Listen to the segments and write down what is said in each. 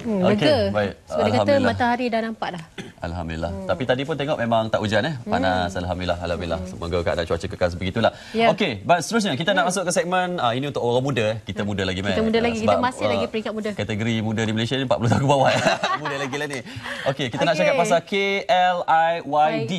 Lega. Baik. Sebab dia kata matahari dah nampak dah. Alhamdulillah. Tapi tadi pun tengok memang tak hujan panas. Alhamdulillah. Semoga keadaan cuaca kekal sebegitulah. Okey, baik, seterusnya kita nak masuk ke segmen ini untuk orang muda. Kita muda lagi, Kita muda lagi. Kita masih lagi peringkat muda. Kategori muda di Malaysia ni 40 tahun ke bawah. Muda lagi lah ni. Okey, kita nak cakap pasal KLIYD,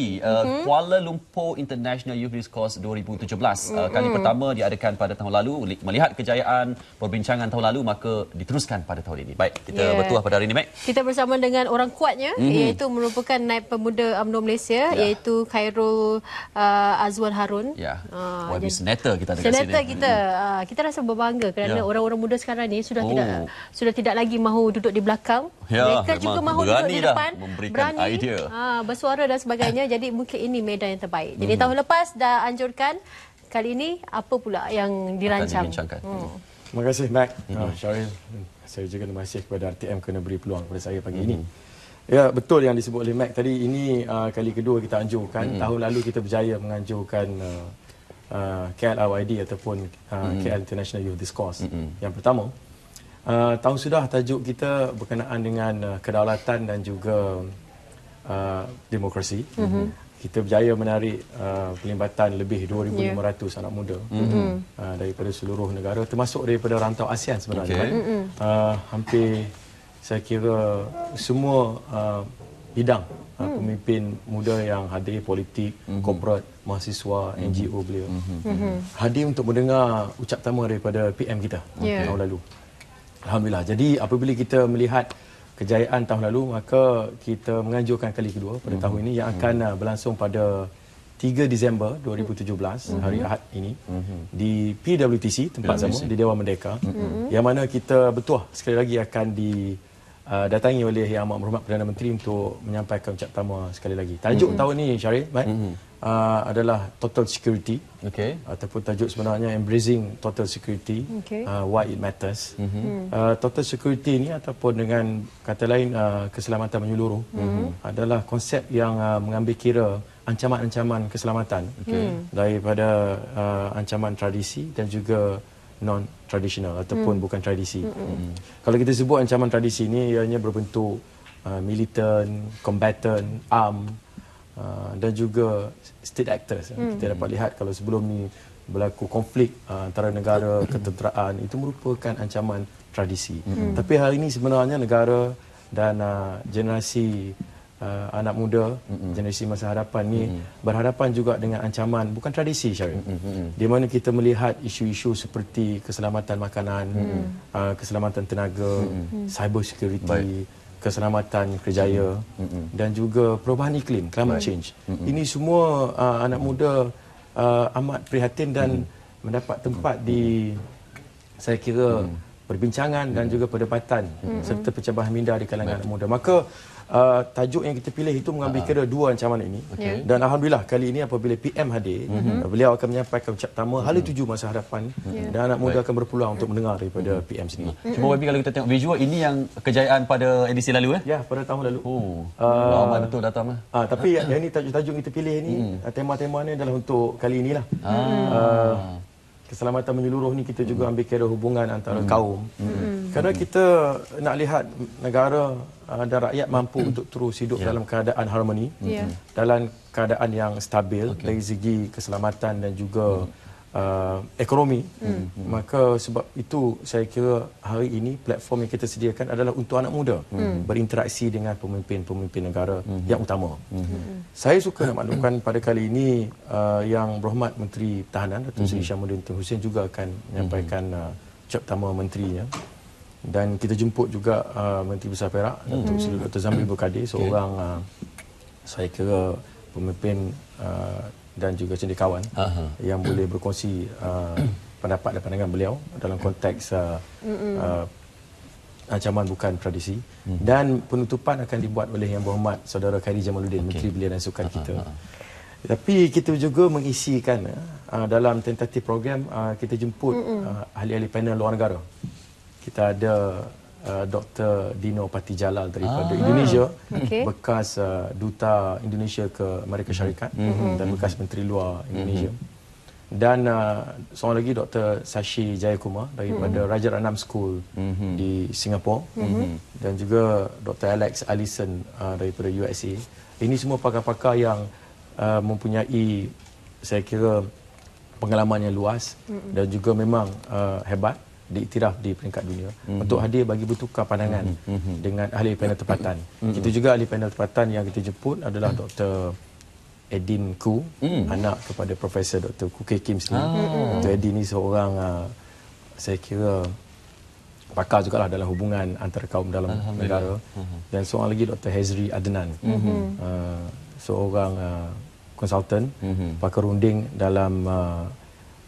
Kuala Lumpur International Youth Discourse 2017. Kali pertama diadakan pada tahun lalu. Melihat kejayaan perbincangan tahun lalu, maka diteruskan pada tahun ini. Baik, kita bertuah pada hari ini, Mac. Kita bersama dengan orang kuatnya, iaitu merupakan Naib Pemuda UMNO Malaysia, iaitu Khairul Azwan Harun. YB Senator kita ada kat sini. Senator kita. Kita rasa berbangga kerana orang-orang muda sekarang ni sudah tidak lagi mahu duduk di belakang. Mereka juga mahu duduk di depan, berani idea. Bersuara dan sebagainya. Jadi mungkin ini medan yang terbaik. Jadi tahun lepas dah anjurkan, kali ini apa pula yang dirancang? Terima kasih, Mac. Syaril, saya juga terima kasih kepada RTM kerana beri peluang kepada saya pagi ini. Ya, betul yang disebut oleh Mac tadi. Ini kali kedua kita anjurkan. Tahun lalu kita berjaya menganjurkan KLIYD ataupun KL International Youth Discourse. Yang pertama, tahun sudah tajuk kita berkenaan dengan kedaulatan dan juga demokrasi. Kita berjaya menarik pelibatan lebih 2,500 anak muda daripada seluruh negara, termasuk daripada rantau ASEAN sebenarnya. Hampir saya kira semua bidang pemimpin muda yang hadir, politik, korporat, mahasiswa, NGO beliau hadir untuk mendengar ucap tama daripada PM kita tahun lalu. Alhamdulillah. Jadi apabila kita melihat kejayaan tahun lalu, maka kita menganjurkan kali kedua pada tahun ini yang akan berlangsung pada 3 Disember 2017, hari Ahad ini, di PWTC, tempat sama, di Dewan Merdeka, yang mana kita bertuah sekali lagi akan didatangi oleh Yang Amat Berhormat Perdana Menteri untuk menyampaikan ucap tama sekali lagi. Tajuk tahun ini, Syaril, adalah Total Security, ataupun tajuk sebenarnya Embracing Total Security, Why It Matters. Total Security ini, ataupun dengan kata lain keselamatan menyeluruh, adalah konsep yang mengambil kira ancaman-ancaman keselamatan daripada ancaman tradisi dan juga non-tradisional ataupun bukan tradisi. Kalau kita sebut ancaman tradisi ini, ianya berbentuk militan, combatant, armed, dan juga state actors. Kita dapat lihat kalau sebelum ni berlaku konflik antara negara, ketenteraan, itu merupakan ancaman tradisi. Tapi hari ini sebenarnya negara dan generasi anak muda, generasi masa hadapan ni berhadapan juga dengan ancaman bukan tradisi, Syaril. Di mana kita melihat isu-isu seperti keselamatan makanan, keselamatan tenaga, cyber security, keselamatan kerjaya, dan juga perubahan iklim, climate change. Ini semua anak muda amat prihatin dan mendapat tempat di, saya kira, perbincangan dan juga perdebatan serta pencabahan minda di kalangan anak muda. Maka tajuk yang kita pilih itu mengambil kira dua ancaman ini. Dan Alhamdulillah kali ini apabila PM hadir, beliau akan menyampaikan ucap tama hala tuju masa hadapan, dan anak muda akan berpeluang untuk mendengar daripada PM sendiri. Cuma YB, kalau kita tengok visual, ini yang kejayaan pada edisi lalu Ya, pada tahun lalu. Ramai betul datang tapi yang ini tajuk-tajuk kita pilih ni, tema-tema ni adalah untuk kali inilah. Keselamatan menyeluruh ni kita juga ambil kira hubungan antara kaum. Kerana kita nak lihat negara dan rakyat mampu untuk terus hidup dalam keadaan harmoni, dalam keadaan yang stabil dari segi keselamatan dan juga ekonomi. Maka sebab itu saya kira hari ini platform yang kita sediakan adalah untuk anak muda berinteraksi dengan pemimpin-pemimpin negara yang utama. Saya suka nak maklumkan pada kali ini Yang Berhormat Menteri Pertahanan Datuk Seri Syamsuddin Tun Hussein juga akan menyampaikan ucap tama menterinya. Dan kita jemput juga Menteri Besar Perak Datuk Seri Dr. Zamri Berkadir, seorang saya kira pemimpin dan juga cendekiawan yang boleh berkongsi pendapat dan pandangan beliau dalam konteks ancaman bukan tradisi. Dan penutupan akan dibuat oleh Yang Berhormat Saudara Khairi Jamaluddin, Menteri Belia dan Sukan kita. Tapi kita juga mengisikan dalam tentatif program, kita jemput ahli-ahli panel luar negara. Kita ada Dr. Dino Patijalal daripada Indonesia, bekas Duta Indonesia ke Amerika Syarikat dan bekas Menteri Luar Indonesia. Dan seorang lagi Dr. Sashi Jayakumar daripada Rajaratnam School di Singapura, dan juga Dr. Alex Allison daripada USA. Ini semua pakar-pakar yang mempunyai, saya kira, pengalaman yang luas dan juga memang hebat, diiktiraf di peringkat dunia untuk hadir bagi bertukar pandangan dengan ahli panel tempatan. Kita juga ahli panel tempatan yang kita jemput adalah Dr. Edin Khoo, anak kepada Profesor Dr. Khoo Kay Kim sendiri. Dr. Edin ni seorang saya kira pakar jugalah dalam hubungan antara kaum dalam negara. Dan seorang lagi Dr. Hezri Adnan, seorang konsultan, pakar runding dalam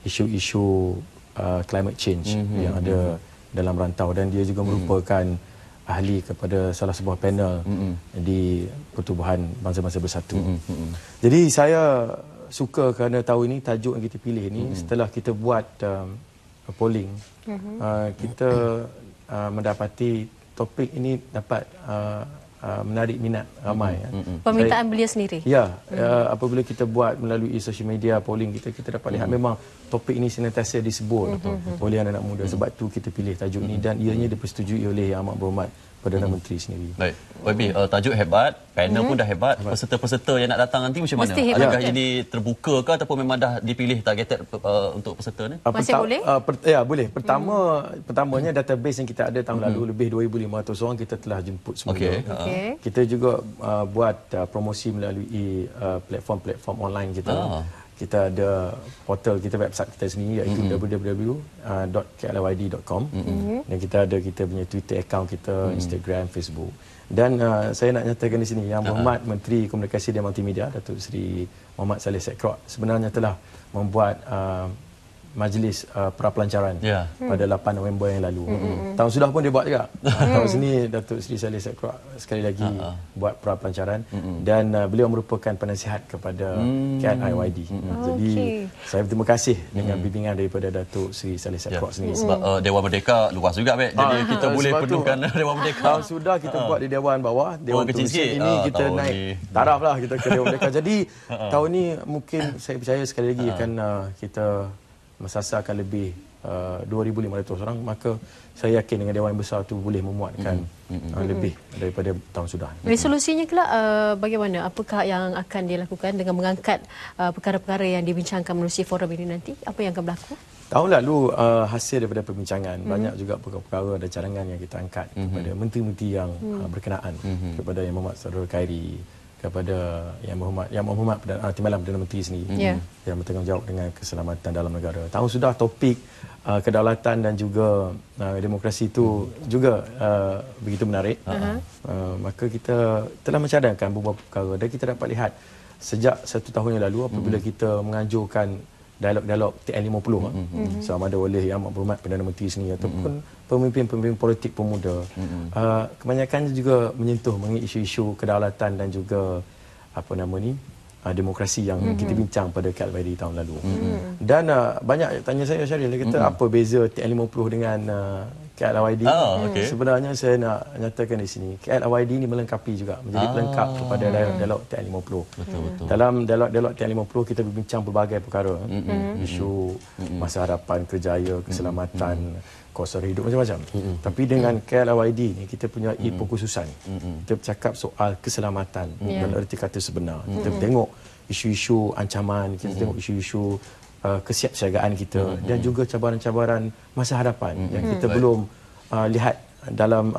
isu-isu climate change yang ada dalam rantau, dan dia juga merupakan ahli kepada salah sebuah panel di Pertubuhan Bangsa-Bangsa Bersatu. Jadi saya suka kerana tahun ini tajuk yang kita pilih ini setelah kita buat polling, kita mendapati topik ini dapat menarik minat ramai. Permintaan beliau sendiri. Ya, apabila kita buat melalui social media polling kita dapat lihat memang topik ini senantiasa disebut oleh anak-anak muda. Sebab tu kita pilih tajuk ini dan ianya dipersetujui oleh Yang Amat Berhormat Perdana Menteri sendiri. Baik. YB, tajuk hebat, panel pun dah hebat, peserta-peserta yang nak datang nanti macam mana? Adakah ini terbuka ke ataupun memang dah dipilih targeted untuk peserta ni? Masih boleh? Ya, boleh. Pertamanya database yang kita ada tahun lalu lebih 2,500 orang kita telah jemput semula. Kita juga buat promosi melalui platform-platform online kita. Kita ada portal kita, website kita sendiri iaitu www.klyd.com, dan kita punya Twitter account kita, Instagram, Facebook. Dan saya nak nyatakan di sini Yang Berhormat Menteri Komunikasi dan Multimedia Datuk Seri Muhammad Saleh Sekrok sebenarnya telah membuat majlis prapelancaran pada 8 November yang lalu. Tahun sudah pun dia buat juga. Tahun sini Datuk Seri Saleh Sekrok sekali lagi buat prapelancaran, dan beliau merupakan penasihat kepada KLIYD. Jadi saya berterima kasih dengan bimbingan daripada Datuk Seri Saleh Sekrok sendiri. Sebab Dewan Merdeka luas juga, Bek. Jadi kita boleh penuhkan Dewan Merdeka. Tahun sudah kita buat di Dewan bawah, Dewan kecil sikit. Ini kita naik taraf lah kita ke Dewan Merdeka. Jadi tahun ni mungkin saya percaya sekali lagi akan kita mensasarkan lebih 2,500 orang, maka saya yakin dengan Dewan Besar itu boleh memuatkan lebih daripada tahun sudah. Resolusinya kelak bagaimana? Apakah yang akan dilakukan dengan mengangkat perkara-perkara yang dibincangkan melalui forum ini nanti? Apa yang akan berlaku? Tahun lalu hasil daripada perbincangan banyak juga perkara-perkara dan cadangan yang kita angkat kepada menteri-menteri yang berkenaan, kepada Yang Berhormat Saudara Khairi, kepada Yang Berhormat Timbalan Perdana Menteri sendiri yang bertanggungjawab dengan keselamatan dalam negara. Tahun sudah topik kedaulatan dan juga demokrasi itu juga begitu menarik. Maka kita telah mencadangkan beberapa perkara dan kita dapat lihat sejak 1 tahun yang lalu apabila kita menganjurkan dialog-dialog TN50 sama ada oleh Yang Amat Berhormat Perdana Menteri sendiri ataupun pemimpin-pemimpin politik pemuda, kebanyakannya juga menyentuh mengenai isu-isu kedaulatan dan juga demokrasi yang kita bincang pada KLYD tahun lalu. Dan banyak tanya saya, Syaril, dia kata apa beza TN50 dengan KLYD? Sebenarnya saya nak nyatakan di sini, KLYD ini melengkapi juga, menjadi pelengkap kepada dialog TN50. Dalam dialog TN50 kita berbincang berbagai perkara, isu masa hadapan, kerjaya, keselamatan, kos hidup, macam-macam. Tapi dengan KLYD ni kita punya pengkhususan. Kita bercakap soal keselamatan dalam erti kata sebenar. Kita tengok isu-isu ancaman, kita tengok isu-isu kesiapsiagaan kita dan juga cabaran-cabaran masa hadapan yang kita belum lihat dalam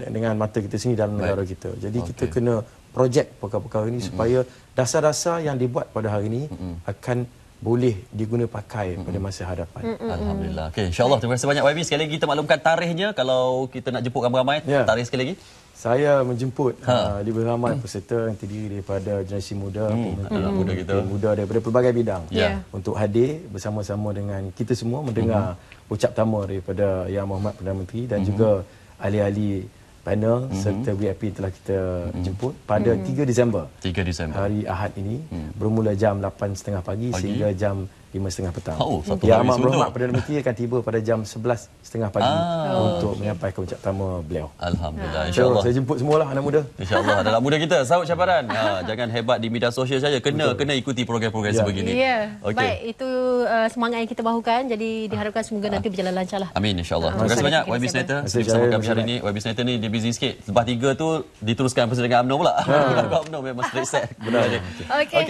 dengan mata kita sendiri dalam negara kita. Jadi kita kena projek perkara-perkara ini supaya dasar-dasar yang dibuat pada hari ini akan boleh diguna pakai pada masa hadapan. Alhamdulillah. Okey, insya-Allah terima kasih banyak YB. Sekali lagi kita maklumkan tarikhnya kalau kita nak jemput ramai-ramai. Tarikh sekali lagi. Saya menjemput lebih ramai peserta yang terdiri daripada generasi muda, pemimpin muda daripada pelbagai bidang untuk hadir bersama-sama dengan kita semua mendengar ucap tama daripada Yang Berhormat Perdana Menteri dan juga ahli-ahli panel serta VIP telah kita jemput pada 3 Disember. 3 Disember. Hari Ahad ini bermula jam 8.30 pagi sehingga jam 5.30 petang. Yang Amat Berhormat Perdana Menteri akan tiba pada jam 11.30 pagi untuk menyampaikan ucapan pertama beliau. Alhamdulillah, insya-Allah. Saya jemput semualah anak muda. Insya-Allah anak muda kita sahut cabaran. Jangan hebat di media sosial saja, kena ikuti program-program sebegini. Ya. Baik, itu semangat yang kita bahukan. Jadi diharapkan semoga nanti berjalan lancar lah. Amin, insya-Allah. Terima kasih banyak YB Senator bersama kami hari ini. YB Senator ni dia busy sikit. Lepas 3 tu diteruskan bersama dengan UMNO pula. UMNO memang straight set. Benar. Okey.